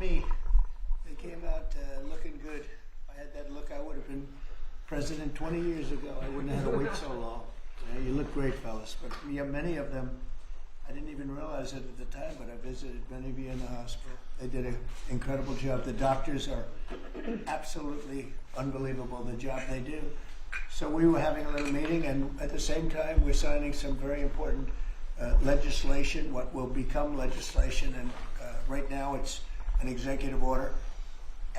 me. They came out looking good. If I had that look, I would have been president 20 years ago. I wouldn't have had to wait so long. You look great, fellas. But many of them, I didn't even realize it at the time, but I visited many of you in the hospital. They did an incredible job. The doctors are absolutely unbelievable, the job they do. So we were having a little meeting, and at the same time, we're signing some very important legislation, what will become legislation, and right now it's an executive order,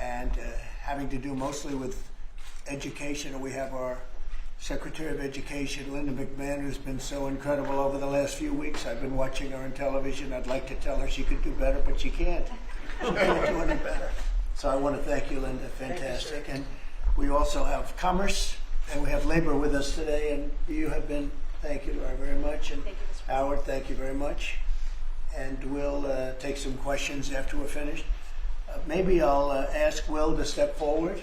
and having to do mostly with education. And we have our Secretary of Education, Linda McMahon, who's been so incredible over the last few weeks. I've been watching her on television. I'd like to tell her she could do better, but she can't. She can't do any better. So I want to thank you, Linda. Fantastic. And we also have Commerce, and we have Labor with us today, and you have been, thank you very much. And thank you, Mr. Howard, thank you very much. And we'll take some questions after we're finished. Maybe I'll ask Will to step forward,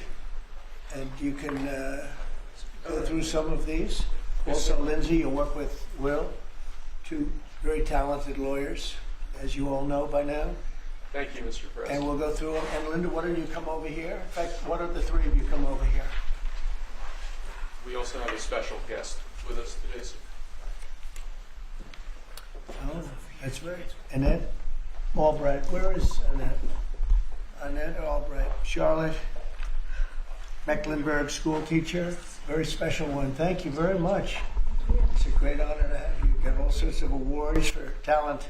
and you can go through some of these. Also, Lindsay, you'll work with Will, two very talented lawyers, as you all know by now. Thank you, Mr. President. And we'll go through them. And Linda, why don't you come over here? In fact, why don't the three of you come over here? We also have a special guest with us today. Oh, that's right. Annette Albright. Where is Annette? Annette Albright. Charlotte Mecklenburg, school teacher. Very special one. Thank you very much. It's a great honor to have you. You get all sorts of awards for talent.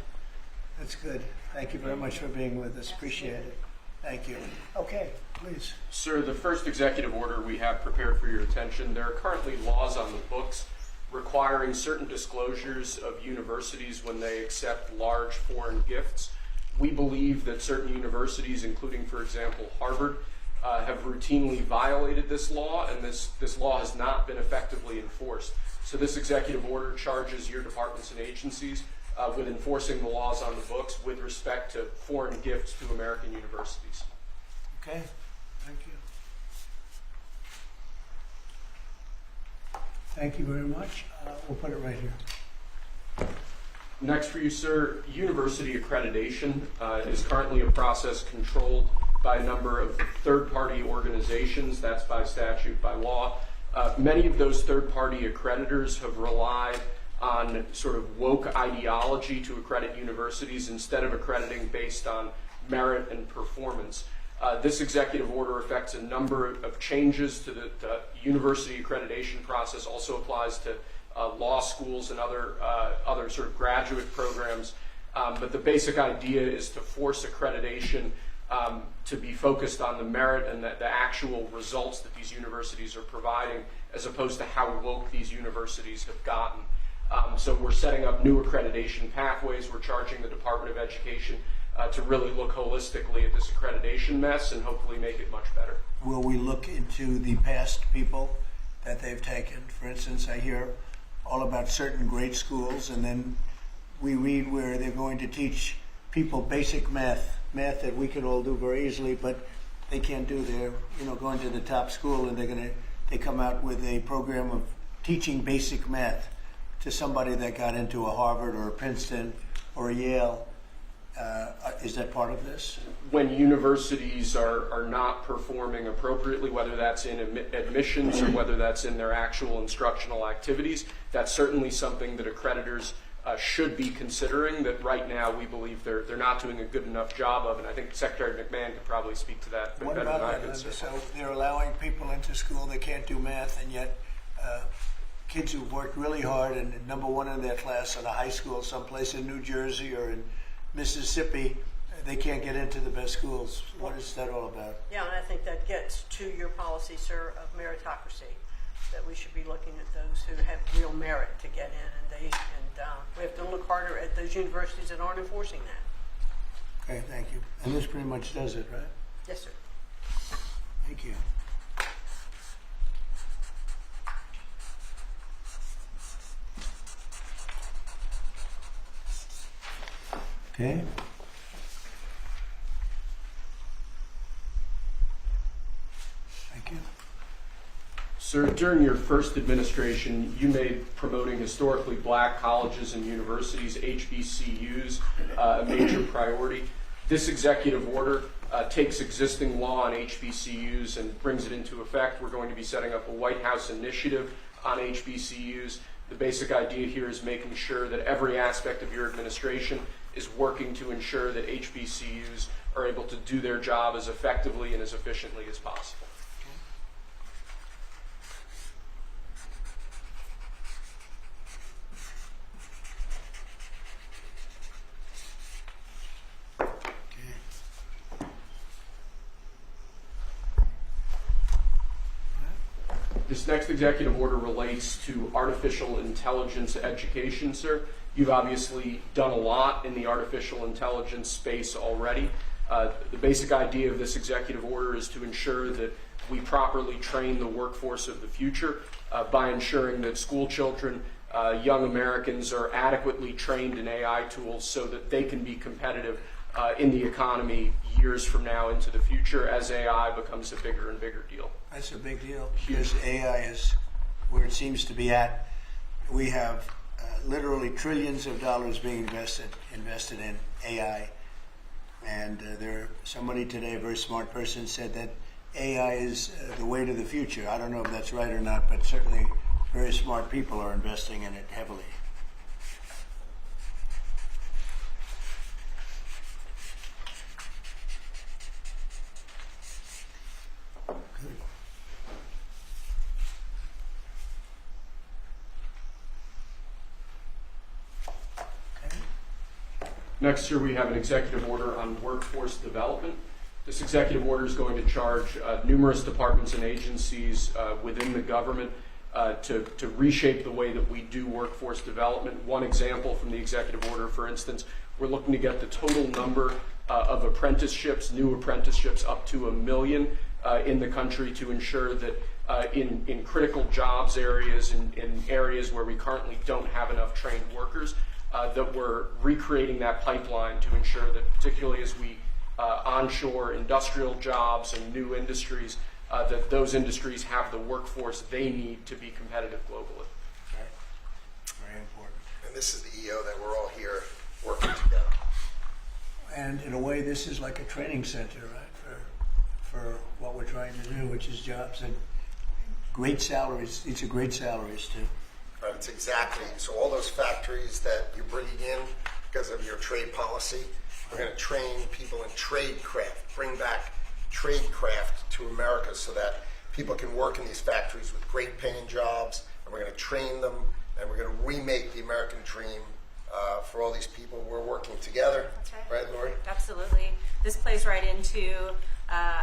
That's good. Thank you very much for being with us. Appreciate it. Thank you. Okay, please. Sir, the first executive order we have prepared for your attention, there are currently laws on the books requiring certain disclosures of universities when they accept large foreign gifts. We believe that certain universities, including, for example, Harvard, have routinely violated this law, and this law has not been effectively enforced. So this executive order charges your departments and agencies with enforcing the laws on the books with respect to foreign gifts to American universities. Okay, thank you. Thank you very much. We'll put it right here. Next for you, sir, university accreditation is currently a process controlled by a number of third-party organizations. That's by statute, by law. Many of those third-party accreditors have relied on sort of woke ideology to accredit universities instead of accrediting based on merit and performance. This executive order affects a number of changes to the university accreditation process, also applies to law schools and other sort of graduate programs. But the basic idea is to force accreditation to be focused on the merit and the actual results that these universities are providing, as opposed to how woke these universities have gotten. So we're setting up new accreditation pathways. We're charging the Department of Education to really look holistically at this accreditation mess and hopefully make it much better. Will we look into the past people that they've taken? For instance, I hear all about certain great schools, and then we read where they're going to teach people basic math that we can all do very easily, but they can't do. They're going to the top school, and they come out with a program of teaching basic math to somebody that got into a Harvard or a Princeton or a Yale. Is that part of this? When universities are not performing appropriately, whether that's in admissions or whether that's in their actual instructional activities, that's certainly something that accreditors should be considering, that right now we believe they're not doing a good enough job of, and I think Secretary McMahon could probably speak to that better than I could. So they're allowing people into school that can't do math, and yet kids who've worked really hard and number one in their class in a high school someplace in New Jersey or in Mississippi, they can't get into the best schools. What is that all about? Yeah, and I think that gets to your policy, sir, of meritocracy, that we should be looking at those who have real merit to get in, and we have to look harder at those universities that aren't enforcing that. Okay, thank you. And this pretty much does it, right? Yes, sir. Thank you. Okay. Thank you. Sir, during your first administration, you made promoting historically black colleges and universities, HBCUs, a major priority. This executive order takes existing law on HBCUs and brings it into effect. We're going to be setting up a White House initiative on HBCUs. The basic idea here is making sure that every aspect of your administration is working to ensure that HBCUs are able to do their job as effectively and as efficiently as possible. This next executive order relates to artificial intelligence education, sir. You've obviously done a lot in the artificial intelligence space already. The basic idea of this executive order is to ensure that we properly train the workforce of the future by ensuring that school children, young Americans are adequately trained in AI tools so that they can be competitive in the economy years from now into the future as AI becomes a bigger and bigger deal. That's a big deal because AI is where it seems to be at. We have literally trillions of dollars being invested in AI. And somebody today, a very smart person, said that AI is the way to the future. I don't know if that's right or not, but certainly very smart people are investing in it heavily. Next year, we have an executive order on workforce development. This executive order is going to charge numerous departments and agencies within the government to reshape the way that we do workforce development. One example from the executive order, for instance, we're looking to get the total number of apprenticeships, new apprenticeships, up to 1 million in the country to ensure that in critical jobs areas, in areas where we currently don't have enough trained workers, that we're recreating that pipeline to ensure that, particularly as we onshore industrial jobs and new industries, that those industries have the workforce they need to be competitive globally. Right. Very important. And this is the EO that we're all here working together. And in a way, this is like a training center, right, for what we're trying to do, which is jobs and great salaries. These are great salaries, too. Right, it's exactly. So all those factories that you're bringing in because of your trade policy, we're going to train people in trade craft, bring back trade craft to America so that people can work in these factories with great paying jobs, and we're going to train them, and we're going to remake the American dream for all these people. We're working together. That's right. Right, Lori? Absolutely. This plays right into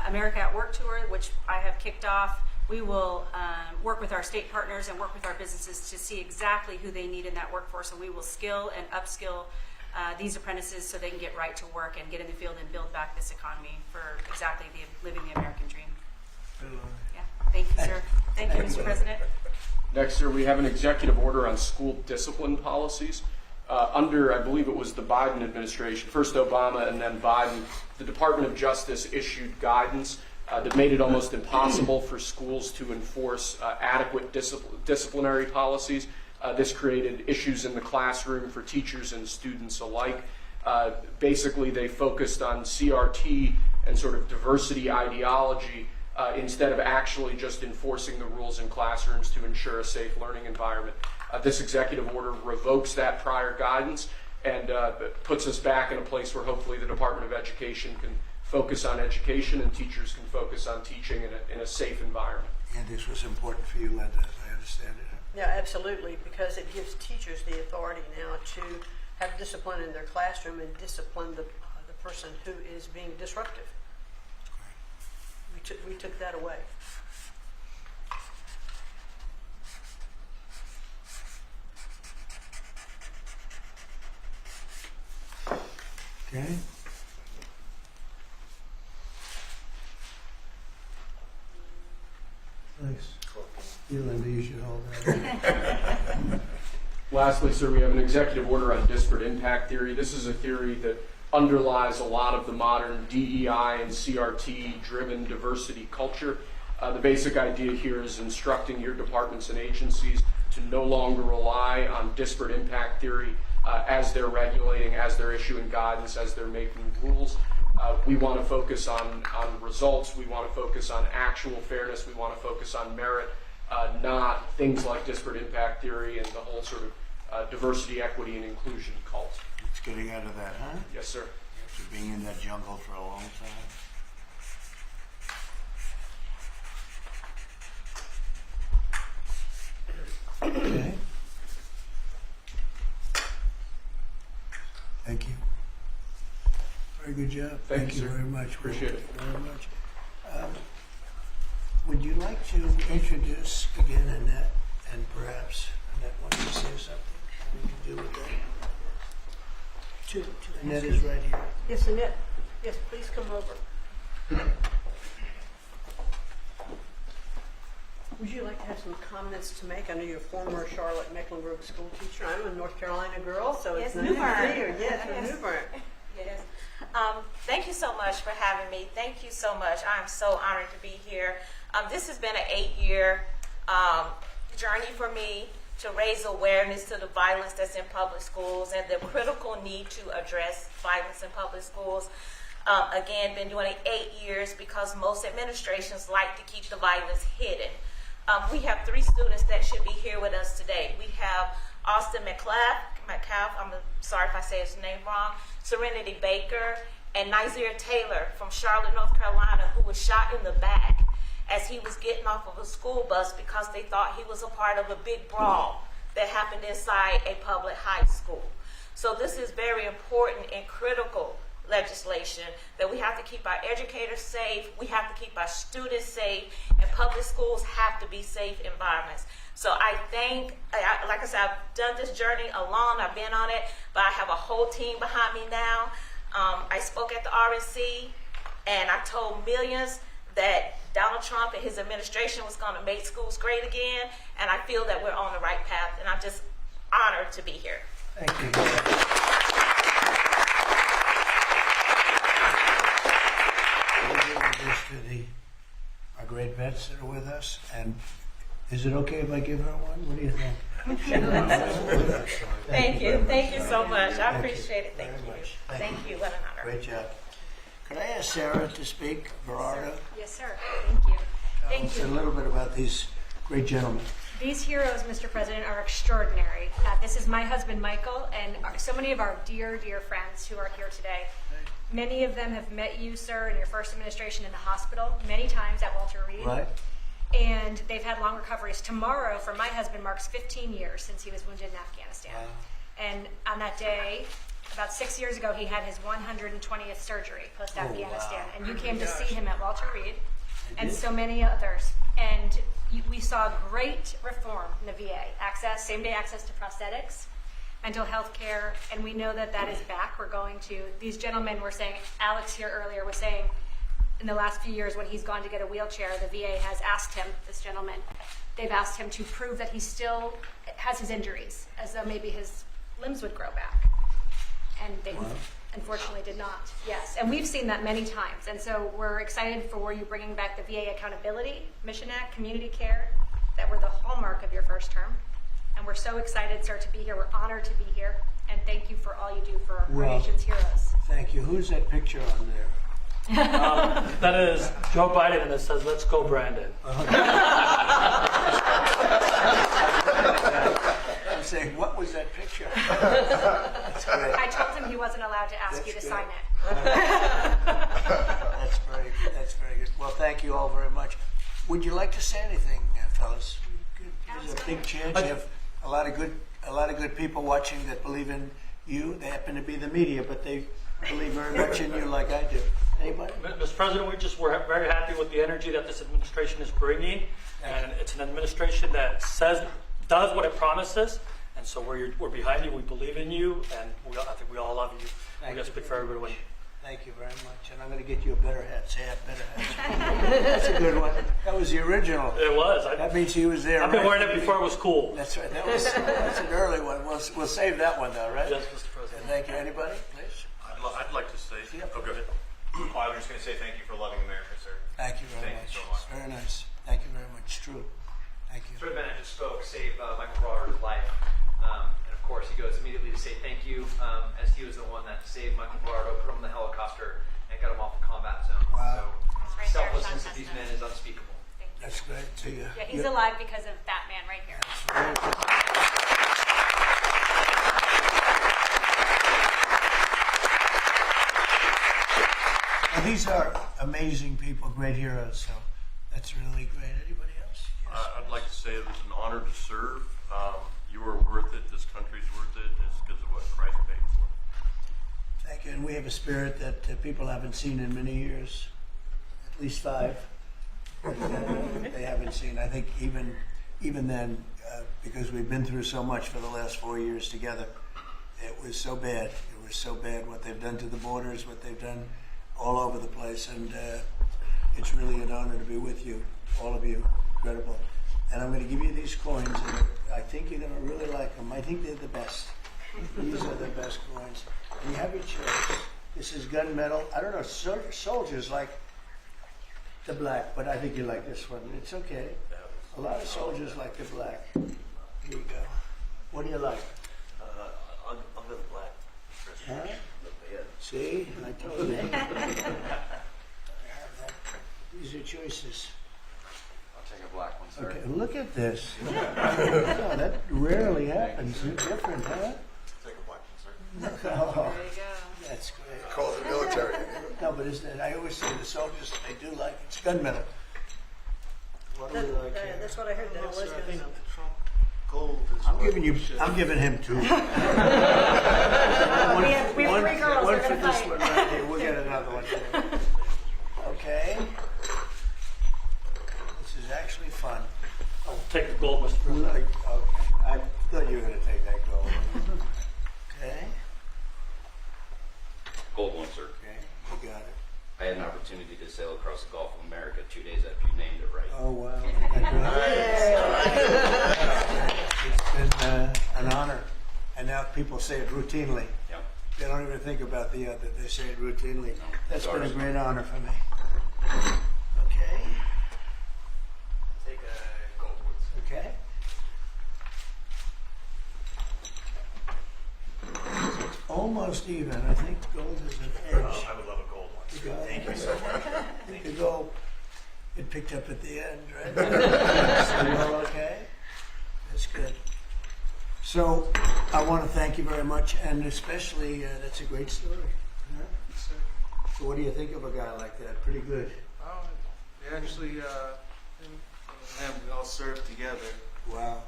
America at Work Tour, which I have kicked off. We will work with our state partners and work with our businesses to see exactly who they need in that workforce, and we will skill and upskill these apprentices so they can get right to work and get in the field and build back this economy for exactly living the American dream. Yeah. Thank you, sir. Thank you, Mr. President. Next, sir, we have an executive order on school discipline policies. Under, I believe it was the Biden administration, first Obama and then Biden, the Department of Justice issued guidance that made it almost impossible for schools to enforce adequate disciplinary policies. This created issues in the classroom for teachers and students alike. Basically, they focused on CRT and sort of diversity ideology instead of actually just enforcing the rules in classrooms to ensure a safe learning environment. This executive order revokes that prior guidance and puts us back in a place where hopefully the Department of Education can focus on education and teachers can focus on teaching in a safe environment. And this was important for you, Linda, as I understand it. Yeah, absolutely, because it gives teachers the authority now to have discipline in their classroom and discipline the person who is being disruptive. We took that away. Okay. Thanks. You, Linda, you should hold that. Lastly, sir, we have an executive order on disparate impact theory. This is a theory that underlies a lot of the modern DEI and CRT-driven diversity culture. The basic idea here is instructing your departments and agencies to no longer rely on disparate impact theory as they're regulating, as they're issuing guidance, as they're making rules. We want to focus on results. We want to focus on actual fairness. We want to focus on merit, not things like disparate impact theory and the whole sort of diversity, equity, and inclusion cult. It's getting out of that, huh? Yes, sir. After being in that jungle for a long time. Okay. Thank you. Very good job. Thank you, sir. very much. Appreciate it. Very much. Would you like to introduce again Annette, and perhaps Annette wants to say something? What do you do with that? Annette is right here. Yes, Annette. Yes, please come over. Would you like to have some comments to make? I know you're a former Charlotte Mecklenburg school teacher. I'm a North Carolina girl, so it's nice to see you. Yes, from New Bern. Yes. Thank you so much for having me. Thank you so much. I'm so honored to be here. This has been an 8-year journey for me to raise awareness to the violence that's in public schools and the critical need to address violence in public schools. Again, been doing it 8 years because most administrations like to keep the violence hidden. We have 3 students that should be here with us today. We have Austin McCalf, I'm sorry if I say his name wrong, Serenity Baker, and Nizir Taylor from Charlotte, North Carolina, who was shot in the back as he was getting off of a school bus because they thought he was a part of a big brawl that happened inside a public high school. So this is very important and critical legislation that we have to keep our educators safe, we have to keep our students safe, and public schools have to be safe environments. So I think, like I said, I've done this journey alone, I've been on it, but I have a whole team behind me now. I spoke at the RNC, and I told millions that Donald Trump and his administration was going to make schools great again, and I feel that we're on the right path, and I'm just honored to be here. Thank you. To our great vets that are with us, and is it okay if I give her one? What do you think? Thank you so much. I appreciate it. Thank Very you. much. Thank you. What an honor. Great job. Could I ask Sarah to speak? Gerardo? Yes, sir. Thank you. Tell Thank us a you. little bit about these great gentlemen. These heroes, Mr. President, are extraordinary. This is my husband, Michael, and so many of our dear, dear friends who are here today. Many of them have met you, sir, in your first administration in the hospital, many times at Walter Reed. Right? And they've had long recoveries. Tomorrow, for my husband, marks 15 years since he was wounded in Afghanistan. Wow. And on that day, about 6 years ago, he had his 120th surgery post-Afghanistan. wow. And you came to see him at Walter Reed, and so many others. And we saw great reform in the VA. Access, same-day access to prosthetics, mental health care, and we know that that is back. We're going to, these gentlemen were saying, Alex here earlier was saying, in the last few years when he's gone to get a wheelchair, the VA has asked him, this gentleman, they've asked him to prove that he still has his injuries, as though maybe his limbs would grow back. And they unfortunately did not. Yes, and we've seen that many times. And so we're excited for you bringing back the VA Accountability, Mission Act, Community Care, that were the hallmark of your first term. And we're so excited, sir, to be here. We're honored to be here. And thank you for all you do for our nation's heroes. Thank you. Who's that picture on there? That is Joe Biden, and it says, "Let's go, Brandon." I'm saying, what was that picture? That's great. I told him he wasn't allowed to ask you to That's sign good. it. That's very good. Well, thank you all very much. Would you like to say anything, fellas? There's a big chance you have a lot of good people watching that believe in you. They happen to be the media, but they believe very much in you like I do. Anybody? Mr. President, we're very happy with the energy that this administration is bringing, and it's an administration that does what it promises, and so we're behind you. We believe in you, and I think we all love you. We're going to speak for everybody. Thank you very much. And I'm going to get you a better hat. Say a better hat. That's a good one. That was the original. It was. That means he was there. I've been wearing it before it was cool. That's right. That's an early one. We'll save that one though, right? Yes, Mr. President. Thank you. Anybody, please? I'd like to say. Yeah. Oh, go ahead. I was just going to say thank you for loving America, sir. Thank you very Thank much. you so much. Very nice. Thank you very much. True. Thank you. Sort of Bennett just spoke, saved Michael Broder's life. And of course, he goes immediately to say thank you, as he was the one that saved Michael Broder, put him on the helicopter, and got him there, selflessness Sean of these Chestnut. men is unspeakable. Thank you. That's great. See ya. Yeah, he's alive because of that man right here. Well, these are amazing people, great heroes, so that's really great. Anybody else? Yes. I'd like to say it was an honor to serve. You are worth it. This country's worth it. It's because of what Christ paid for. Thank you. And we have a spirit that people haven't seen in many years, at least 5. They haven't seen. I think even then, because we've been through so much for the last 4 years together, it was so bad. It was so bad what they've done to the borders, what they've done all over the place, and it's really an honor to be with you, all of you. Incredible. And I'm going to give you these coins, and I think you're going to really like them. I think they're the best. These are the best coins. And you have your choice. This is gunmetal. I don't know, soldiers like the black, but I think you like this one. It's okay. A lot of soldiers like the black. Here you go. What do you like? I'll go with black. Huh? See? I told you. I have that. These are choices. I'll take a black one, sir. Okay, look at this. Oh, that rarely happens. You're different, huh? Take a black one, sir. Oh, There you go. that's great. Call the military. No, but isn't it, I always say the soldiers, they do like it. It's gunmetal. What do we like here? That's what I heard. That it was I gonna think be. the Trump gold is I'm giving him 2. We have 3 girls. One They're for going to this fight. one right here. We'll get another one. Okay. This is actually fun. I'll take the gold, Mr. President. Okay. I thought you were going to take that gold. Okay. Gold one, sir. Okay. You got it. I had an opportunity to sail across the Gulf of America 2 days after you named it right. Oh, wow. It's been an honor. And now people say it routinely. Yep. They don't even think about the other. They say it routinely. That's been a great honor for me. Okay. Take a gold one, sir. Okay. It's almost even. I think gold is an edge. I would love a gold one, sir. Thank you so much. I think the gold, it picked up at the end, right? Well, okay. That's good. So I want to thank you very much, and especially that's a great story. Yeah? So what do you think of a guy like that? Pretty good. They actually, we all served together. Wow.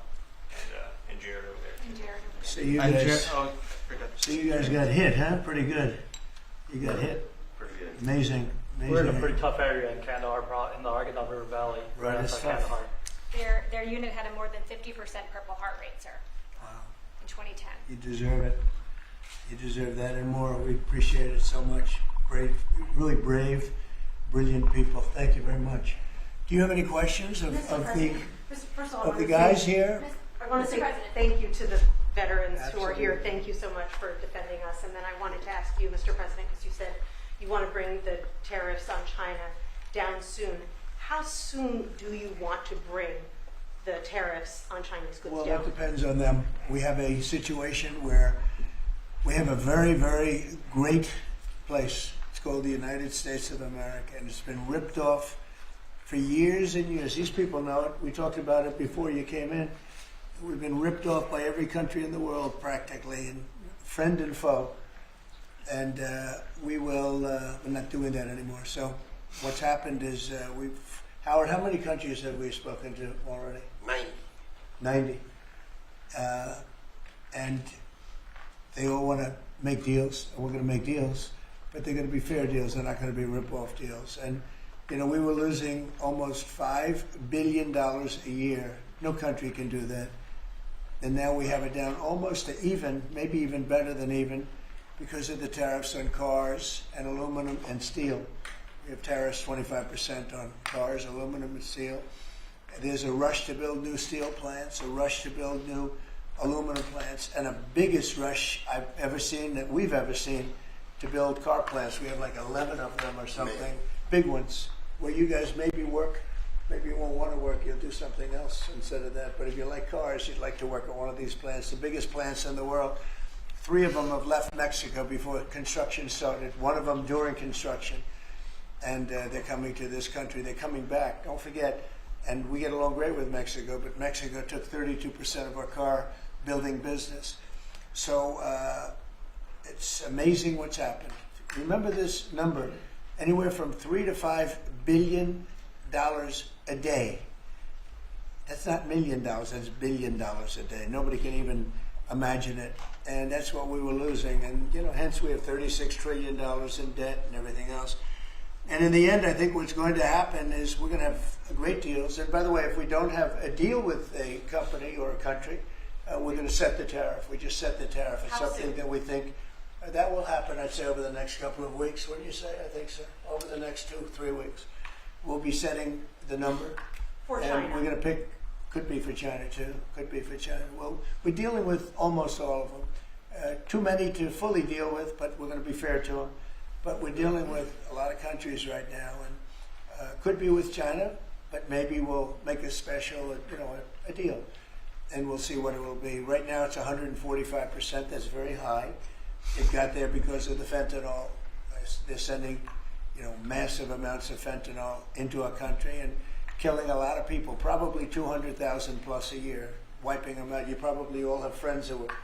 And Jared over there. And Jared. So you And guys, I forgot. so you guys got hit, huh? Pretty good. You got hit. Pretty good. Amazing. Amazing. We're in a pretty tough area in Kandahar, in the Arghandab River Valley, Right, it's outside tough. Kandahar. Their unit had a more than 50% Purple Heart rate, sir, Wow. in 2010. You deserve it. You deserve that and more. We appreciate it so much. Brave, really brave, brilliant people. Thank you very much. Do you have any questions of First of all, the guys here? I want to say thank you to the veterans who are here. Absolutely. Thank you so much for defending us. And then I wanted to ask you, Mr. President, because you said you want to bring the tariffs on China down soon. How soon do you want to bring the tariffs on Chinese goods Well, down? that depends on them. We have a situation where we have a very, very great place. It's called the United States of America, and it's been ripped off for years and years. These people know it. We talked about it before you came in. We've been ripped off by every country in the world practically, and friend and foe. And we're not doing that anymore. So what's happened is Howard, how many countries have we spoken to already? 90. And they all want to make deals, and we're going to make deals, but they're going to be fair deals. They're not going to be rip-off deals. And, you know, we were losing almost $5 billion a year. No country can do that. And now we have it down almost to even, maybe even better than even, because of the tariffs on cars and aluminum and steel. We have tariffs 25% on cars, aluminum, and steel. There's a rush to build new steel plants, a rush to build new aluminum plants, and a biggest rush I've ever seen, that we've ever seen, to build car plants. We have like 11 of them or something, big ones, where you guys maybe work. Maybe you won't want to work, you'll do something else instead of that. But if you like cars, you'd like to work at one of these plants, the biggest plants in the world. 3 of them have left Mexico before construction started, one of them during construction. and they're coming to this country. They're coming back. Don't forget, and we get along great with Mexico, but Mexico took 32% of our car building business. So it's amazing what's happened. Remember this number, anywhere from $3 to $5 billion a day. That's not $1 million, that's $1 billion a day. Nobody can even imagine it. And that's what we were losing. And, you know, hence we have $36 trillion in debt and everything else. And in the end, I think what's going to happen is we're going to have great deals. And by the way, if we don't have a deal with a company or a country, we're going to set the tariff. We just set the tariff. It's something that we think that will happen, I'd say, over the next couple of weeks. What do you say? I think so. Over the next 2-3 weeks. We'll be setting the number. For and China. We're going to pick, could be for China too, could be for China. Well, we're dealing with almost all of them. Too many to fully deal with, but we're going to be fair to them. But we're dealing with a lot of countries right now, and could be with China, but maybe we'll make a special, a deal, and we'll see what it will be. Right now, it's 145%. That's very high. It got there because of the fentanyl. They're sending, massive amounts of fentanyl into our country and killing a lot of people. Probably 200,000 plus a year, wiping them out. You probably all have friends who were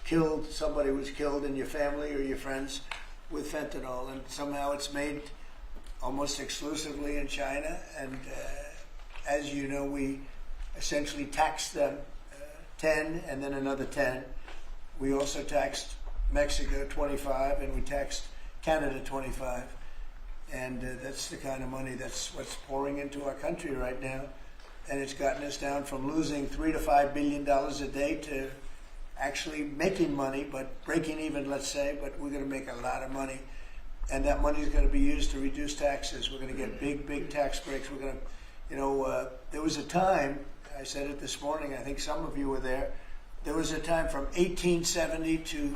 killed. Somebody was killed in your family or your friends with fentanyl, and somehow it's made almost exclusively in China. And as you know, we essentially taxed them 10 and then another 10. We also taxed Mexico 25, and we taxed Canada 25. And that's the kind of money that's what's pouring into our country right now. And it's gotten us down from losing $3 to $5 billion a day to actually making money, but breaking even, let's say, but we're going to make a lot of money. And that money is going to be used to reduce taxes. We're going to get big tax breaks. We're going to, there was a time, I said it this morning, I think some of you were there was a time from 1870 to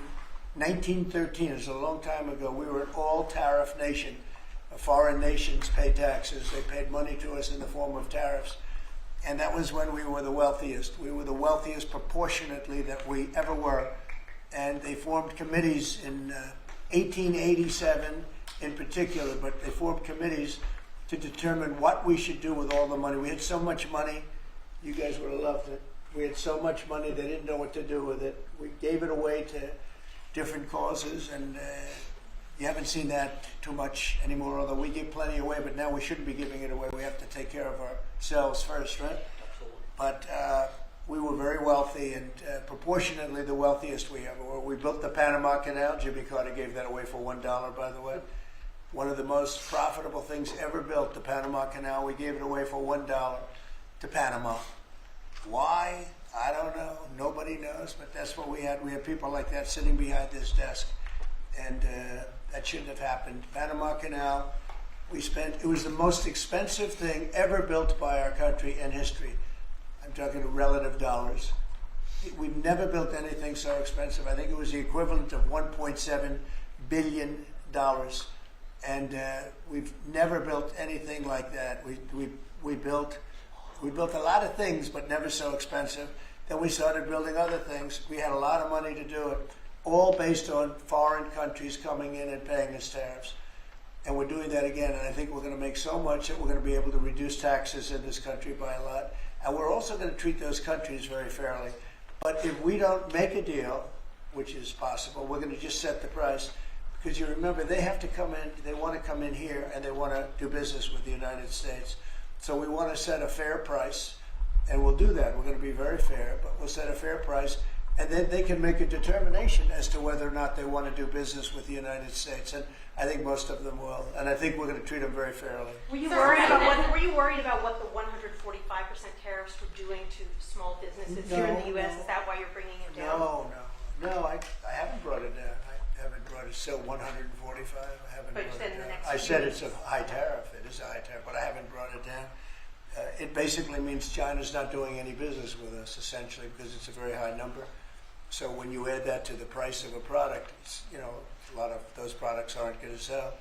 1913, it was a long time ago, we were an all-tariff nation. Foreign nations pay taxes. They paid money to us in the form of tariffs. And that was when we were the wealthiest. We were the wealthiest proportionately that we ever were. And they formed committees in 1887 in particular, but they formed committees to determine what we should do with all the money. We had so much money, you guys would have loved it. We had so much money, they didn't know what to do with it. We gave it away to different causes, and you haven't seen that too much anymore, although we give plenty away, but now we shouldn't be giving it away. We have to take care of ourselves first, right? Absolutely. But we were very wealthy, and proportionately the wealthiest we ever were. We built the Panama Canal. Jimmy Carter gave that away for $1, by the way. One of the most profitable things ever built, the Panama Canal. We gave it away for $1 to Panama. Why? I don't know. Nobody knows, but that's what we had. We had people like that sitting behind this desk, and that shouldn't have happened. Panama Canal, it was the most expensive thing ever built by our country in history. I'm talking relative dollars. We've never built anything so expensive. I think it was the equivalent of $1.7 billion. And we've never built anything like that. We built a lot of things, but never so expensive. Then we started building other things. We had a lot of money to do it, all based on foreign countries coming in and paying us tariffs. And we're doing that again, and I think we're going to make so much that we're going to be able to reduce taxes in this country by a lot. And we're also going to treat those countries very fairly. But if we don't make a deal, which is possible, we're going to just set the price. Because you remember, they have to come in, they want to come in here, and they want to do business with the United States. So we want to set a fair price, and we'll do that. We're going to be very fair, but we'll set a fair price, and then they can make a determination as to whether or not they want to do business with the United States. And I think most of them will, and I think we're going to treat them very fairly. Were you worried about what the 145% tariffs were doing to small businesses here in the U.S.? Is that why you're bringing it down? No, I haven't brought it down. I haven't brought it, still 145. I haven't But you brought said it in the down. next I few said weeks. it's a high tariff. It is a high tariff, but I haven't brought it down. It basically means China's not doing any business with us, essentially, because it's a very high number. So when you add that to the price of a product, a lot of those products aren't going to sell.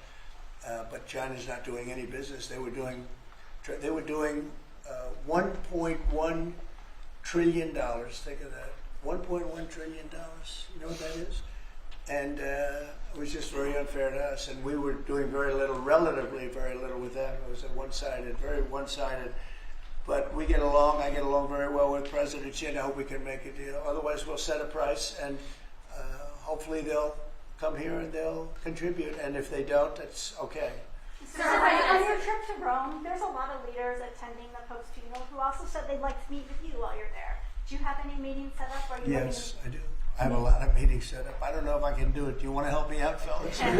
But China's not doing any business. They were doing $1.1 trillion. Think of that, $1.1 trillion. You know what that is? And it was just very unfair to us. And we were doing very little, relatively very little with them. It was a one-sided, very one-sided. But we get along. I get along very well with President Chin. I hope we can make a deal. Otherwise, we'll set a price, and hopefully they'll come here and they'll contribute. And if they don't, that's okay. So on your trip to Rome, there's a lot of leaders attending the Pope's funeral who also said they'd like to meet with you while you're there. Do you have any meetings set up? Or are you Yes, I do. I have a lot of meetings set up. I don't know if I can do it. Do you want to help me out, fellas? I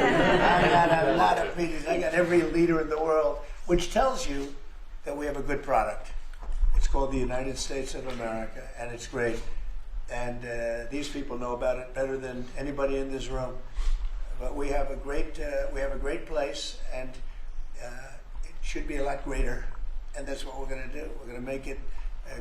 got a lot of meetings. I got every leader in the world, which tells you that we have a good product. It's called the United States of America, and it's great. And these people know about it better than anybody in this room. But we have a great place, and it should be a lot greater. And that's what we're going to do. We're going to make it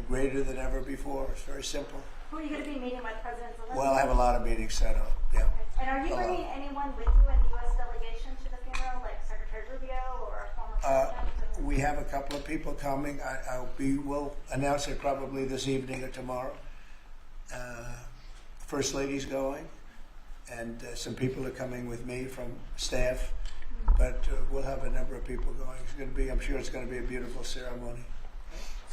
greater than ever before. It's very simple. Who are you going to be meeting with, President Zelensky? Well, I have a lot of meetings set up. Yeah. And are you bringing anyone with you in the U.S. delegation to the funeral, like Secretary Rubio or a former president? We have a couple of people coming. We'll announce it probably this evening or tomorrow. First Lady's going, and some people are coming with me from staff. But we'll have a number of people going. It's going to be. I'm sure it's going to be a beautiful ceremony.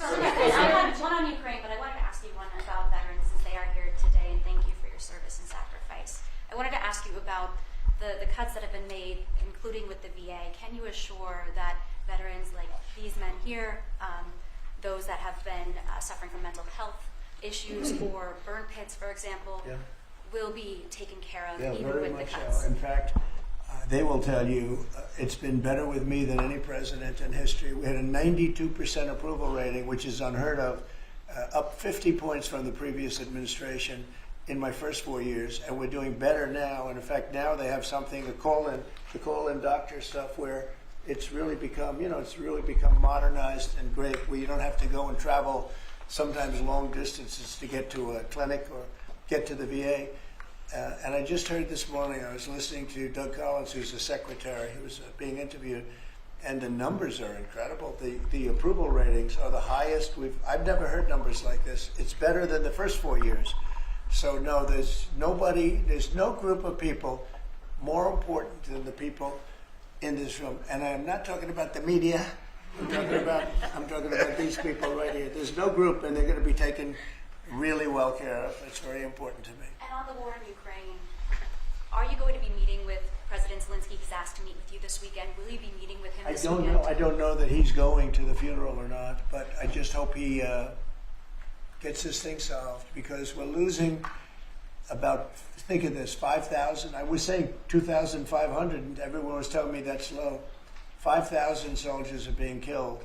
I had one on Ukraine, but I wanted to ask you one about veterans since they are here today, and thank you for your service and sacrifice. I wanted to ask you about the cuts that have been made, including with the VA. Can you assure that veterans like these men here, those that have been suffering from mental health issues or burn pits, for example, will be taken care of even very with the much cuts? so. In fact, they will tell you it's been better with me than any president in history. We had a 92% approval rating, which is unheard of, up 50 points from the previous administration in my first 4 years, and we're doing better now. And in fact, now they have something to call in doctor stuff where it's really become, modernized and great, where you don't have to go and travel sometimes long distances to get to a clinic or get to the VA. And I just heard this morning, I was listening to Doug Collins, who's the secretary, who was being interviewed, and the numbers are incredible. The approval ratings are the highest I've never heard numbers like this. It's better than the first 4 years. So no, there's no group of people more important than the people in this room. And I'm not talking about the media. I'm talking about these people right here. There's no group, and they're going to be taken really well care of. It's very important to me. And on the war in Ukraine, are you going to be meeting with President Zelensky? He's asked to meet with you this weekend. Will you be meeting with him this weekend? I don't know that he's going to the funeral or not, but I just hope he gets this thing solved, because we're losing about, think of this, 5,000. I was saying 2,500, and everyone was telling me that's low. 5,000 soldiers are being killed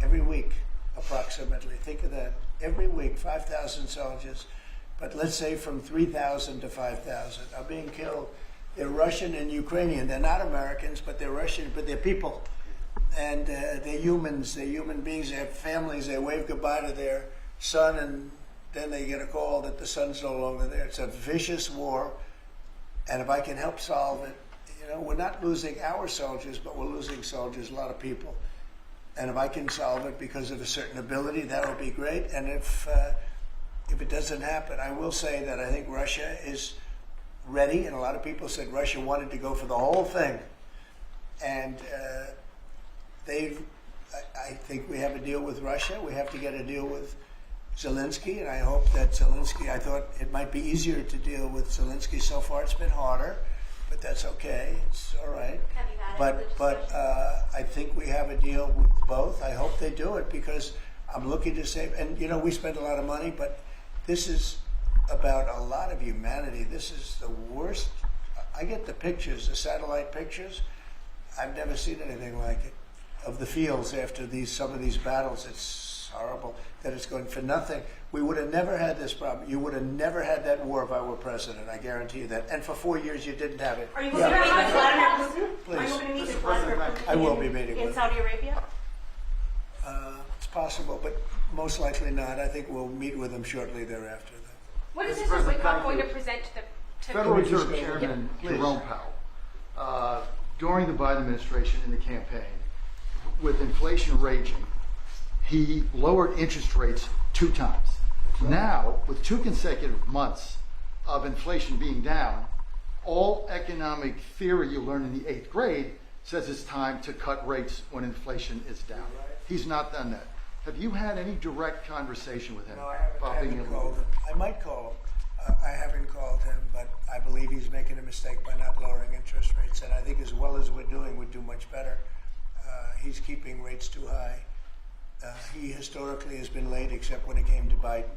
every week, approximately. Think of that. Every week, 5,000 soldiers. But let's say from 3,000 to 5,000 are being killed. They're Russian and Ukrainian. They're not Americans, but they're Russian, but they're people. And they're humans. They're human beings. They have families. They wave goodbye to their son, and then they get a call that the son's no longer there. It's a vicious war. And if I can help solve it, we're not losing our soldiers, but we're losing soldiers, a lot of people. And if I can solve it because of a certain ability, that would be great. And if it doesn't happen, I will say that I think Russia is ready, and a lot of people said Russia wanted to go for the whole thing. And I think we have a deal with Russia. We have to get a deal with Zelensky, and I hope that Zelensky, I thought it might be easier to deal with Zelensky. So far it's been harder, but that's okay. It's all right. Have you had But I think we have a deal with both. I hope they do it, because I'm looking to save. And, we spend a lot of money, but this is about a lot of humanity. This is the worst. I get the pictures, the satellite pictures. I've never seen anything like it of the fields after some of these battles. It's horrible that it's going for nothing. We would have never had this problem. You would have never had that war if I were president. I guarantee you that. And for 4 years, you didn't have it. Are you going to meet with Vladimir Putin? Please. Are you going to meet with Vladimir Putin? I will be meeting with in Saudi Arabia? It's possible, but most likely not. I think we'll meet with him shortly thereafter. What is Mr. Wickoff going to present to the Federal Reserve Chairman Jerome Powell, during the Biden administration in the campaign, with inflation raging, he lowered interest rates 2 times. Now, with 2 consecutive months of inflation being down, all economic theory you learn in the 8th grade says it's time to cut rates when inflation is down. He's not done that. Have you had any direct conversation with him? No, I haven't, about being able to called do him. I might call him. I haven't called him, but I believe he's making a mistake by not lowering interest rates. And I think as well as we're doing, we'd do much better. He's keeping rates too high. He historically has been late, except when it came to Biden.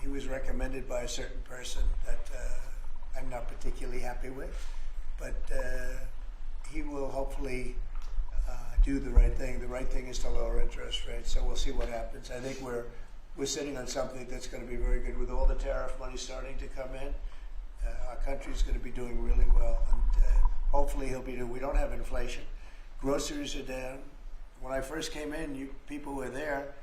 He was recommended by a certain person that I'm not particularly happy with, but he will hopefully do the right thing. The right thing is to lower interest rates, so we'll see what happens. I think we're sitting on something that's going to be very good with all the tariff money starting to come in. Our country's going to be doing really well, and hopefully he'll be. We don't have inflation. Groceries are down. When I first came in, people were there.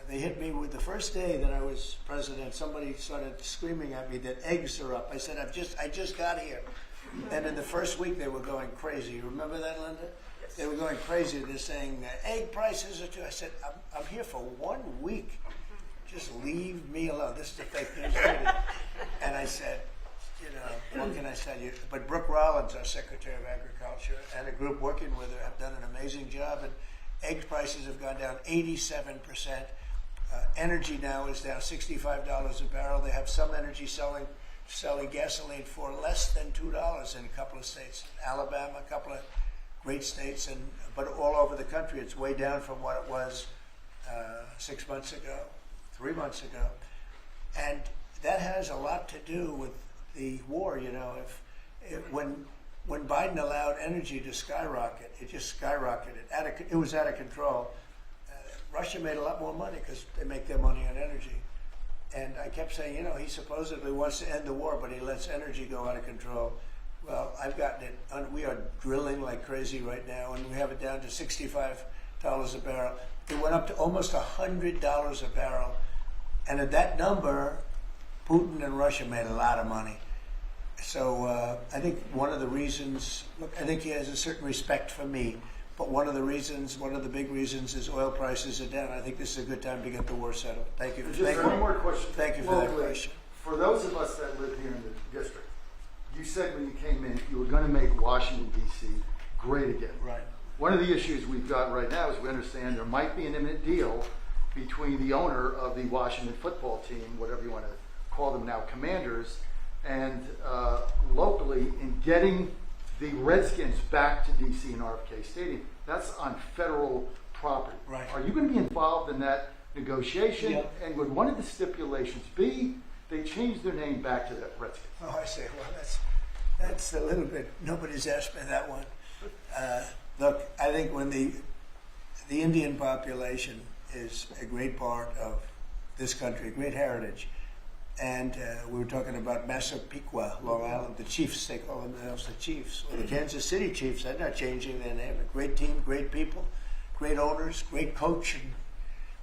They hit me with the first day that I was president. Somebody started screaming at me that eggs are up. I said, I just got here. And in the first week, they were going crazy. You remember that, Linda? Yes. They were going crazy. They're saying, egg prices are too. I said, I'm here for 1 week. Just leave me alone. This is the fake news media. And I said, what can I tell you? But Brooke Rollins, our Secretary of Agriculture, and a group working with her have done an amazing job. And egg prices have gone down 87%. Energy now is down $65 a barrel. They have some energy selling gasoline for less than $2 in a couple of states. Alabama, a couple of great states, but all over the country, it's way down from what it was 6 months ago, 3 months ago. And that has a lot to do with the war. When Biden allowed energy to skyrocket, it just skyrocketed. It was out of control. Russia made a lot more money because they make their money on energy. And I kept saying, he supposedly wants to end the war, but he lets energy go out of control. Well, I've gotten it. We are drilling like crazy right now, and we have it down to $65 a barrel. It went up to almost $100 a barrel. And at that number, Putin and Russia made a lot of money. So I think one of the reasons, I think he has a certain respect for me. But one of the big reasons is oil prices are down. I think this is a good time to get the war settled. Thank you. Just one more question. Thank you for that question. For those of us that live here in the district, you said when you came in you were going to make Washington, D.C. great again. Right. One of the issues we've got right now is we understand there might be an imminent deal between the owner of the Washington football team, whatever you want to call them now, Commanders, and locally in getting the Redskins back to D.C. and RFK Stadium. That's on federal property. Right. Are you going to be involved in that negotiation? Yeah. And would one of the stipulations be they change their name back to the Redskins? Oh, I see. Well, that's a little bit. Nobody's asked me that one. Look, I think when the Indian population is a great part of this country, great heritage. And we were talking about Massapequa, Long Island, the Chiefs, they call themselves the Chiefs. Or the Kansas City Chiefs, they're not changing their name. A great team, great people, great owners, great coach and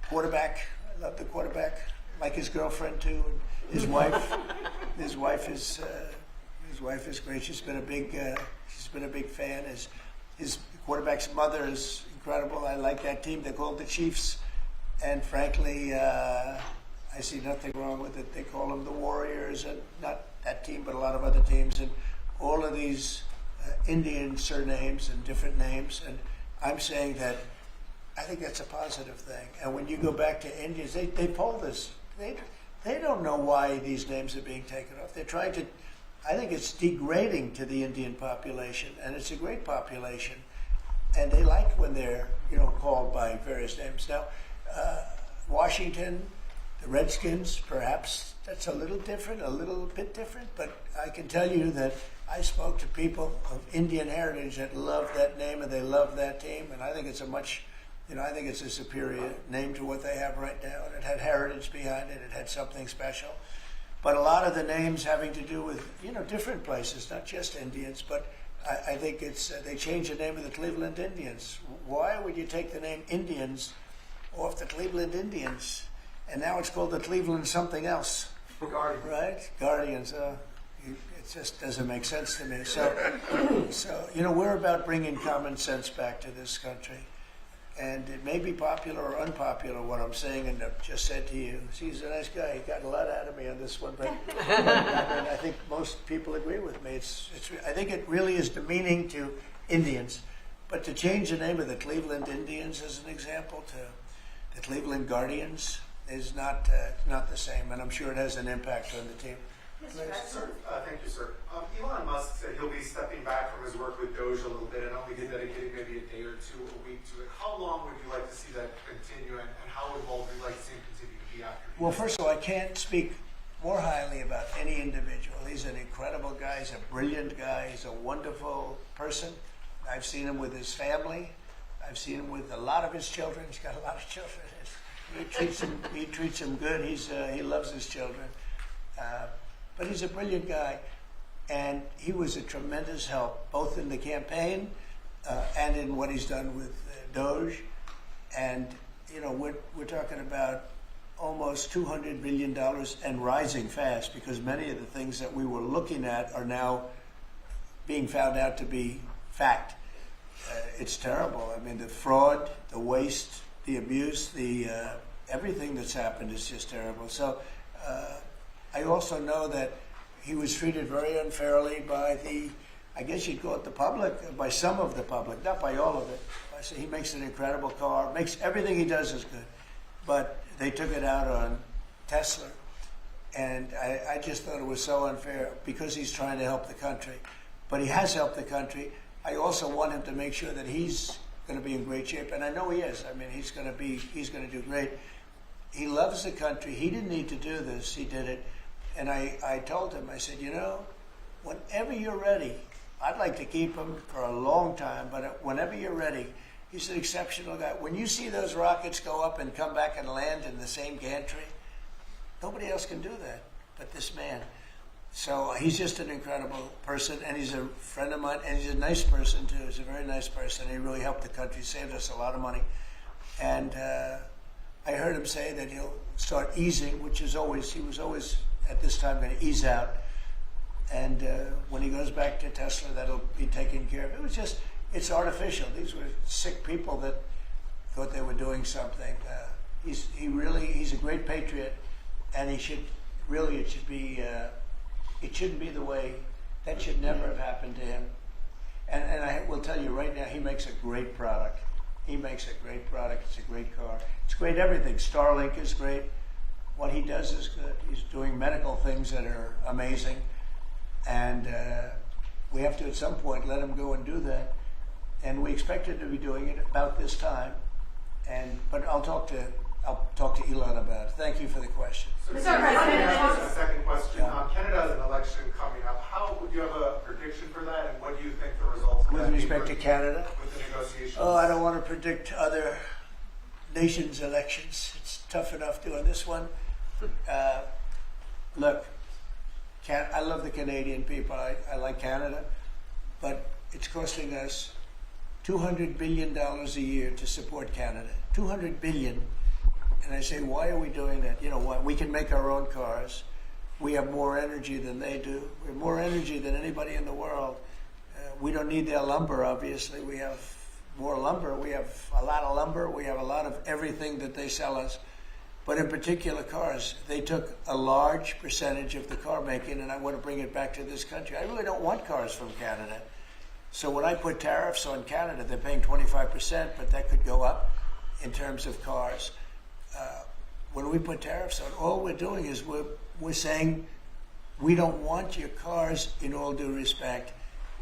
quarterback. I love the quarterback, like his girlfriend too, and his wife. His wife is great. She's been a big fan. His quarterback's mother is incredible. I like that team. They're called the Chiefs, and frankly, I see nothing wrong with it. They call them the Warriors, and not that team, but a lot of other teams, and all of these Indian surnames and different names. And I'm saying that I think that's a positive thing. And when you go back to Indians, they poll this. They don't know why these names are being taken off. They're trying to. I think it's degrading to the Indian population, and it's a great population, and they like when they're called by various names. Now, Washington. The Redskins, perhaps that's a little bit different, but I can tell you that I spoke to people of Indian heritage that love that name and they love that team, and I think it's I think it's a superior name to what they have right now, and it had heritage behind it, it had something special. But a lot of the names having to do with, different places, not just Indians, but I think they changed the name of the Cleveland Indians. Why would you take the name Indians off the Cleveland Indians? And now it's called the Cleveland something else. Guardians. Right? Guardians. It just doesn't make sense to me. So we're about bringing common sense back to this country. And it may be popular or unpopular what I'm saying, and I've just said to you. He's a nice guy. He got a lot out of me on this one, but I think most people agree with me. I think it really is demeaning to Indians. But to change the name of the Cleveland Indians, as an example, to the Cleveland Guardians is not the same, and I'm sure it has an impact on the team. Sir, thank you, sir. Elon Musk said he'll be stepping back from his work with Doge a little bit and only dedicating maybe a day or two a week to it. How long would you like to see that continue, and how involved would you like to see him continue to be after? Well, first of all, I can't speak more highly about any individual. He's an incredible guy. He's a brilliant guy. He's a wonderful person. I've seen him with his family. I've seen him with a lot of his children. He's got a lot of children. He treats them good. He loves his children. But he's a brilliant guy, and he was a tremendous help, both in the campaign and in what he's done with Doge. And, you know, we're talking about almost $200 billion and rising fast, because many of the things that we were looking at are now being found out to be fact. It's terrible. I mean, the fraud, the waste, the abuse, everything that's happened is just terrible. So I also know that he was treated very unfairly by I guess you'd call it the public, by some of the public, not by all of it. So he makes an incredible car, everything he does is good. But they took it out on Tesla. And I just thought it was so unfair, because he's trying to help the country. But he has helped the country. I also want him to make sure that he's going to be in great shape, and I know he is. I mean, he's going to do great. He loves the country. He didn't need to do this. He did it. And I told him, I said, you know, whenever you're ready, I'd like to keep him for a long time, but whenever you're ready, he's an exceptional guy. When you see those rockets go up and come back and land in the same gantry, nobody else can do that but this man. So he's just an incredible person, and he's a friend of mine, and he's a nice person too. He's a very nice person. He really helped the country, saved us a lot of money. And I heard him say that he'll start easing, he was always at this time going to ease out. And when he goes back to Tesla, that'll be taken care of. It's artificial. These were sick people that thought they were doing something. He's a great patriot, and it shouldn't be the way. That should never have happened to him. And I will tell you right now, he makes a great product. He makes a great product. It's a great car. It's great everything. Starlink is great. What he does is good. He's doing medical things that are amazing. And we have to, at some point, let him go and do that. And we expect him to be doing it about this time. But I'll talk to Elon about it. Thank you for the question. So, a second question. Canada has an election coming up. Do you have a prediction for that, and what do you think the results will be? With respect to Canada? With the negotiations? Oh, I don't want to predict other nations' elections. It's tough enough doing this one. Look, I love the Canadian people. I like Canada, but it's costing us $200 billion a year to support Canada. $200 billion. And I say, why are we doing that? You know what? We can make our own cars. We have more energy than they do. We have more energy than anybody in the world. We don't need their lumber, obviously. We have more lumber. We have a lot of lumber. We have a lot of everything that they sell us. But in particular cars, they took a large percentage of the car making, and I want to bring it back to this country. I really don't want cars from Canada. So when I put tariffs on Canada, they're paying 25%, but that could go up in terms of cars. When we put tariffs on, all we're doing is we're saying we don't want your cars in all due respect.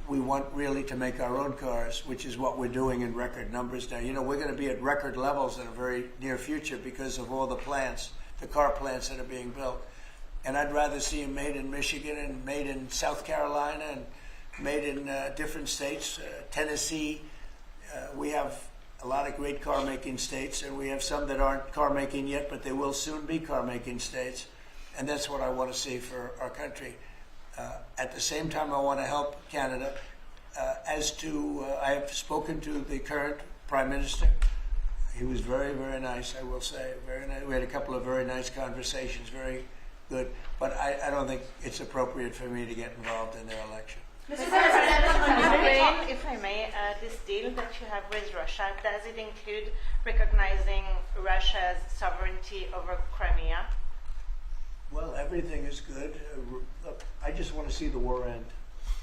We want really to make our own cars, which is what we're doing in record numbers now. You know, we're going to be at record levels in a very near future because of all the plants, the car plants that are being built. And I'd rather see them made in Michigan and made in South Carolina and made in different states, Tennessee. We have a lot of great car-making states, and we have some that aren't car-making yet, but they will soon be car-making states. And that's what I want to see for our country. At the same time, I want to help Canada. I have spoken to the current Prime Minister. He was very, very nice, I will say. Very nice. We had a couple of very nice conversations, very good. But I don't think it's appropriate for me to get involved in their election. Mr. President, if I may, this deal that you have with Russia, does it include recognizing Russia's sovereignty over Crimea? Well, everything is good. Look, I just want to see the war end.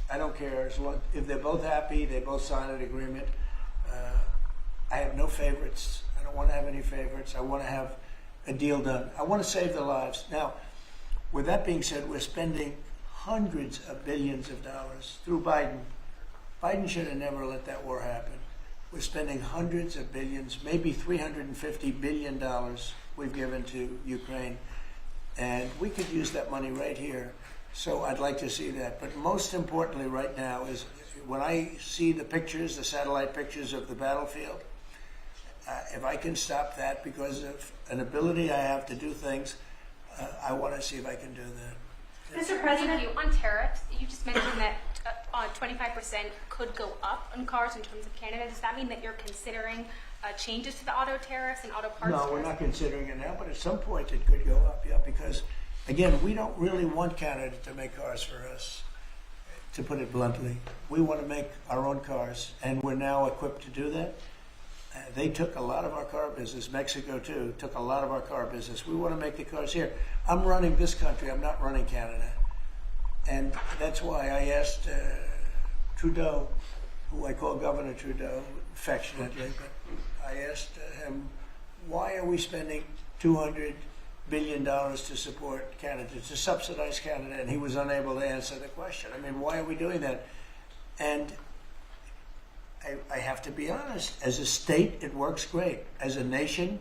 I don't care. As long, if they're both happy, they both sign an agreement. I have no favorites. I don't want to have any favorites. I want to have a deal done. I want to save the lives. Now, with that being said, we're spending hundreds of billions of dollars through Biden. Biden should have never let that war happen. We're spending hundreds of billions, maybe $350 billion we've given to Ukraine. And we could use that money right here. So I'd like to see that. But most importantly right now is when I see the pictures, the satellite pictures of the battlefield, if I can stop that because of an ability I have to do things, I want to see if I can do that. Mr. President, on tariffs, you just mentioned that 25% could go up on cars in terms of Canada. Does that mean that you're considering changes to the auto tariffs and auto parts? No, we're not considering it now, but at some point it could go up, yeah, because, again, we don't really want Canada to make cars for us, to put it bluntly. We want to make our own cars, and we're now equipped to do that. They took a lot of our car business. Mexico, too, took a lot of our car business. We want to make the cars here. I'm running this country. I'm not running Canada. And that's why I asked Trudeau, who I call Governor Trudeau affectionately, but I asked him, why are we spending $200 billion to support Canada, to subsidize Canada? And he was unable to answer the question. I mean, why are we doing that? And I have to be honest, as a state, it works great. As a nation,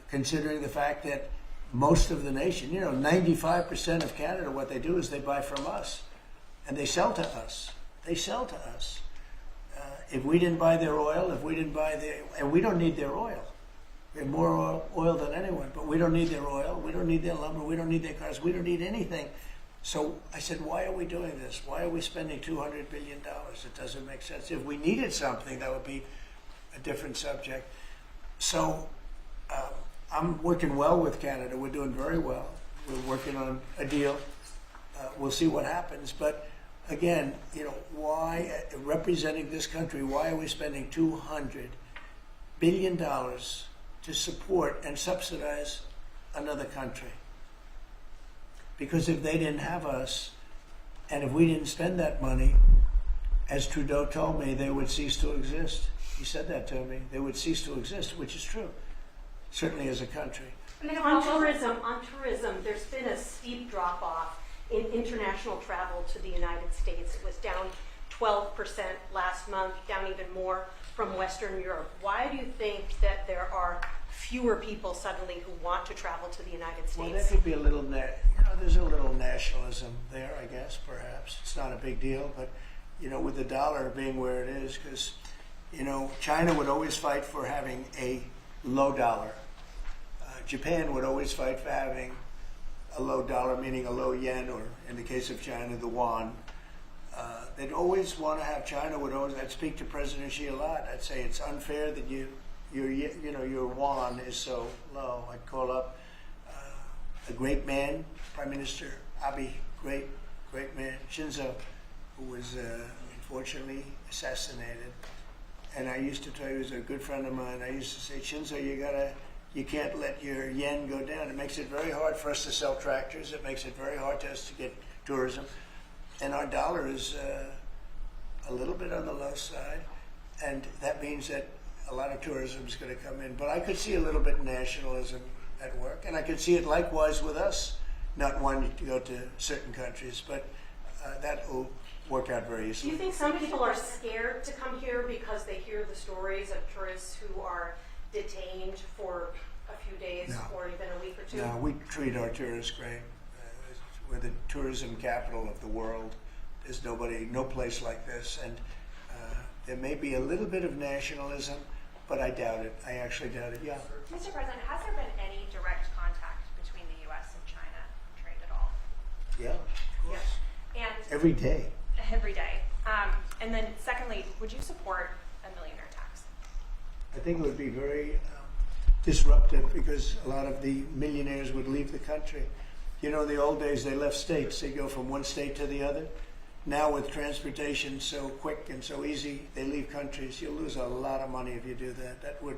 considering the fact that most of the nation, 95% of Canada, what they do is they buy from us and they sell to us. They sell to us. If we didn't buy their oil, and we don't need their oil. We have more oil than anyone, but we don't need their oil. We don't need their lumber. We don't need their cars. We don't need anything. So I said, why are we doing this? Why are we spending $200 billion? It doesn't make sense. If we needed something, that would be a different subject. So I'm working well with Canada. We're doing very well. We're working on a deal. We'll see what happens. But again, why, representing this country, why are we spending $200 billion to support and subsidize another country? Because if they didn't have us, and if we didn't spend that money, as Trudeau told me, they would cease to exist. He said that to me. They would cease to exist, which is true, certainly as a country. And then on tourism, there's been a steep drop-off in international travel to the United States. It was down 12% last month, down even more from Western Europe. Why do you think that there are fewer people suddenly who want to travel to the United States? Well, that could be a little, there's a little nationalism there, I guess, perhaps. It's not a big deal, but, with the dollar being where it is, because, China would always fight for having a low dollar. Japan would always fight for having a low dollar, meaning a low yen, or in the case of China, the yuan. They'd always want to have, I'd speak to President Xi a lot. I'd say it's unfair that your yuan is so low. I'd call up a great man, Prime Minister Abe, great man, Shinzo, who was unfortunately assassinated. And I used to tell you, he was a good friend of mine, I used to say, Shinzo, you can't let your yen go down. It makes it very hard for us to sell tractors. It makes it very hard to us to get tourism. And our dollar is a little bit on the low side. And that means that a lot of tourism is going to come in. But I could see a little bit of nationalism at work. And I could see it likewise with us, not wanting to go to certain countries. But that will work out very Do easily. you think some people are scared to come here because they hear the stories of tourists who are detained for a few days or even a week or two? No, we treat our tourists great. We're the tourism capital of the world. There's no place like this. And there may be a little bit of nationalism, but I doubt it. I actually doubt it, yeah. Mr. President, has there been any direct contact between the U.S. and China on trade at all? Yeah, of course. Yeah. And Every day. every day. And then secondly, would you support a millionaire tax? I think it would be very disruptive because a lot of the millionaires would leave the country. In the old days, they left states. They go from one state to the other. now with transportation so quick and so easy, they leave countries. You'll lose a lot of money if you do that. That would,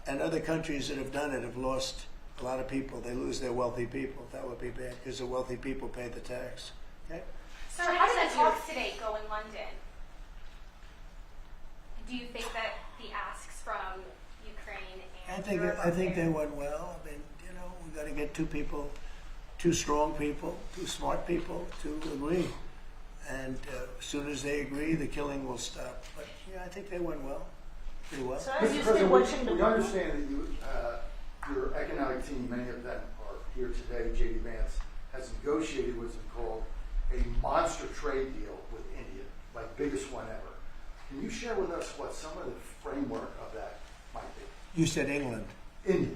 and other countries that have done it have lost a lot of people. They lose their wealthy people. That would be bad because the wealthy people pay the tax. Okay? Sir, how did the talks today go in London? Do you think that the asks from Ukraine and Europe I think they went well. I mean, we got to get two strong people, two smart people to agree. And as soon as they agree, the killing will stop. But yeah, I think they went well, pretty well. So Mr. President, we understand that you, your economic team, many of them are here today, J.D. Vance, has negotiated what's called a monster trade deal with India, like biggest one ever. Can you share with us what some of the framework of that might be? You said England. India.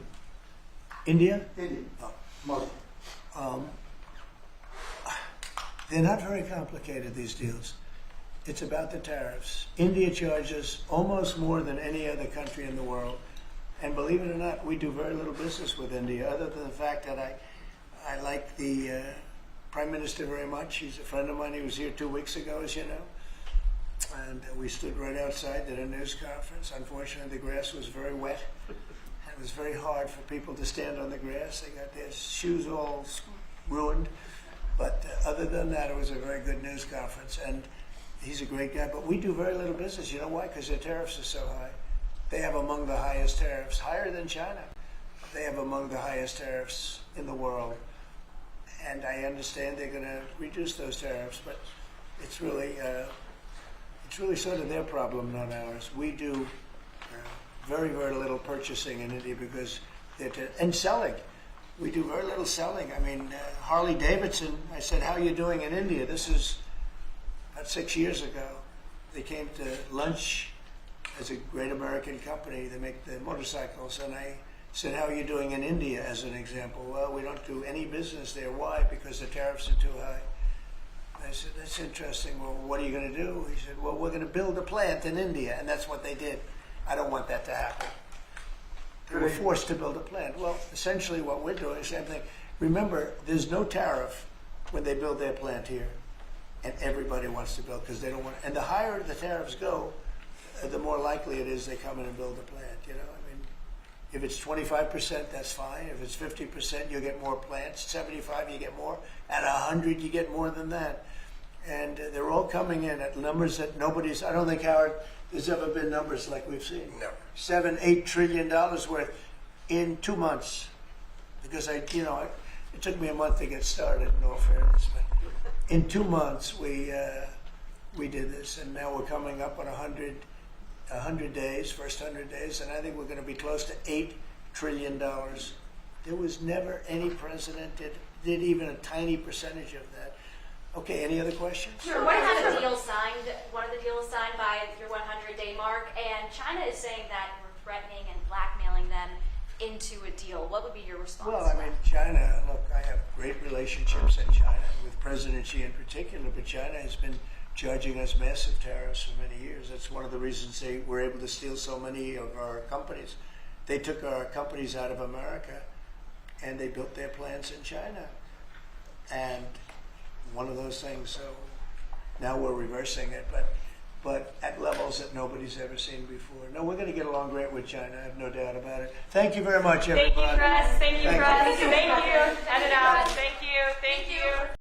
India? India. Oh. Muslim. They're not very complicated, these deals. It's about the tariffs. India charges almost more than any other country in the world. And believe it or not, we do very little business with India, other than the fact that I like the Prime Minister very much. He's a friend of mine. He was here 2 weeks ago, as you know. And we stood right outside, did a news conference. Unfortunately, the grass was very wet. It was very hard for people to stand on the grass. They got their shoes all ruined. But other than that, it was a very good news conference. And he's a great guy. But we do very little business. You know why? Because their tariffs are so high. They have among the highest tariffs, higher than China. They have among the highest tariffs in the world. And I understand they're going to reduce those tariffs. But it's really sort of their problem, not ours. We do very, very little purchasing in India because and selling. We do very little selling. I mean, Harley Davidson, I said, how are you doing in India? This is about 6 years ago. They came to lunch as a great American company. They make the motorcycles. And I said, how are you doing in India, as an example? Well, we don't do any business there. Why? Because the tariffs are too high. I said, that's interesting. Well, what are you going to do? He said, well, we're going to build a plant in India. And that's what they did. I don't want that to happen. They were forced to build a plant. Well, essentially what we're doing is the same thing. Remember, there's no tariff when they build their plant here. And everybody wants to build because they don't want to. And the higher the tariffs go, the more likely it is they come in and build a plant. I mean, if it's 25%, that's fine. If it's 50%, you'll get more plants. 75, you get more. At 100, you get more than that. And they're all coming in at numbers that nobody's, I don't think, Howard, there's ever been numbers like we've seen. No. $7-8 trillion worth in 2 months. Because it took me a month to get started, in all fairness. But in 2 months, we did this, and now we're coming up on 100 days, first 100 days, and I think we're going to be close to $8 trillion. There was never any president that did even a tiny percentage of that. Okay, any other questions? Sure. What had a deal signed? One of the deals signed by your 100-day mark, and China is saying that we're threatening and blackmailing them into a deal. What would be your response? Well, I mean, China. Look, I have great relationships in China with President Xi in particular, but China has been charging us massive tariffs for many years. That's one of the reasons they were able to steal so many of our companies. They took our companies out of America, and they built their plants in China. And one of those things, so now we're reversing it, but at levels that nobody's ever seen before. No, we're going to get along great with China, I have no doubt about it. Thank you very much, everybody. Thank you, Russ. Thank you, Thank you. Russ. Thank you. Thank you. Thank you.